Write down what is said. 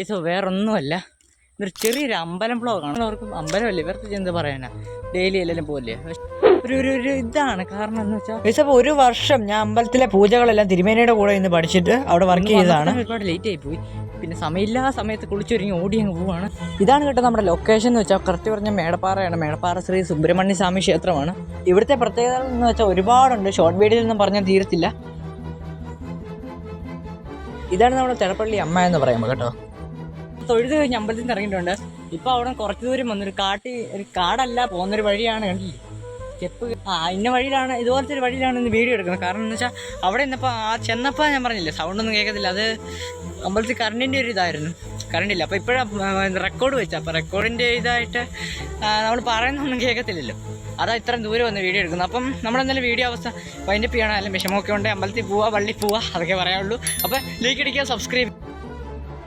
ഇത് വേറൊന്നുമല്ല, ഇതൊരു ചെറിയൊരു അമ്പലം ബ്ലോഗാണ്. അവർക്ക് അമ്പലമല്ലേ, ഇവർക്ക് എന്ത് പറയാനാ, ഡെയിലി എല്ലാവരും പോകില്ലേ. ഒരു ഇതാണ് കാരണം എന്ന് വെച്ചാൽ ഒരു വർഷം ഞാൻ അമ്പലത്തിലെ പൂജകളെല്ലാം തിരുമേനിയുടെ കൂടെ ഇന്ന് പഠിച്ചിട്ട് അവിടെ വർക്ക് ചെയ്തതാണ്. ഒരുപാട് ലേറ്റ് ആയി പോയി, പിന്നെ സമയമില്ലാ സമയത്ത് കുളിച്ചൊരുങ്ങി ഓടി അങ്ങ് പോവാണ്. ഇതാണ് കേട്ടോ നമ്മുടെ ലൊക്കേഷൻ എന്ന് വെച്ചാൽ കറക്റ്റ് പറഞ്ഞാൽ മേടപ്പാറയാണ്. മേടപ്പാറ ശ്രീ സുബ്രഹ്മണ്യ സ്വാമി ക്ഷേത്രമാണ്. ഇവിടുത്തെ പ്രത്യേകത എന്ന് വെച്ചാൽ ഒരുപാടുണ്ട്, ഷോർട്ട് വീഡിയോയിൽ ഒന്നും പറഞ്ഞാൽ തീരത്തില്ല. ഇതാണ് നമ്മുടെ തിടപ്പള്ളി അമ്മ എന്ന് പറയുമ്പോൾ കേട്ടോ. തൊഴുത് കഴിഞ്ഞ് അമ്പലത്തിൽ നിന്ന് ഇറങ്ങിയിട്ടുണ്ട്. ഇപ്പോൾ അവിടെ കുറച്ച് ദൂരം വന്നൊരു കാടല്ല, പോകുന്നൊരു വഴിയാണ്. കണ്ടില്ലേ സ്റ്റെപ്പ്, ഇന്ന വഴിയിലാണ്, ഇതുപോലത്തെ ഒരു വഴിയിലാണ് ഇന്ന് വീഡിയോ എടുക്കുന്നത്. കാരണം എന്ന് വെച്ചാൽ അവിടെ ഇന്നിപ്പോൾ ചെന്നപ്പോൾ ഞാൻ പറഞ്ഞില്ലേ സൗണ്ടൊന്നും കേൾക്കത്തില്ല, അത് അമ്പലത്തിൽ കറണ്ടിൻ്റെ ഒരു ഇതായിരുന്നു, കറണ്ടില്ല. അപ്പോൾ ഇപ്പോഴാണ് റെക്കോർഡ് വെച്ചത്. അപ്പോൾ റെക്കോർഡിൻ്റെ ഇതായിട്ട് നമ്മൾ പറയുന്നൊന്നും കേൾക്കത്തില്ലല്ലോ, അതാ ഇത്രയും ദൂരം വന്ന് വീഡിയോ എടുക്കുന്നത്. അപ്പം നമ്മളെന്തായാലും വീഡിയോ അവസ്ഥ വൈൻഡപ്പ് ചെയ്യണം. അല്ലെങ്കിൽ വിഷമമൊക്കെ ഉണ്ട്, അമ്പലത്തിൽ പോവുക, പള്ളി പോവുക, അതൊക്കെ പറയാനുള്ളൂ. അപ്പോൾ ലൈക്ക് അടിക്കുക, സബ്സ്ക്രൈബ്.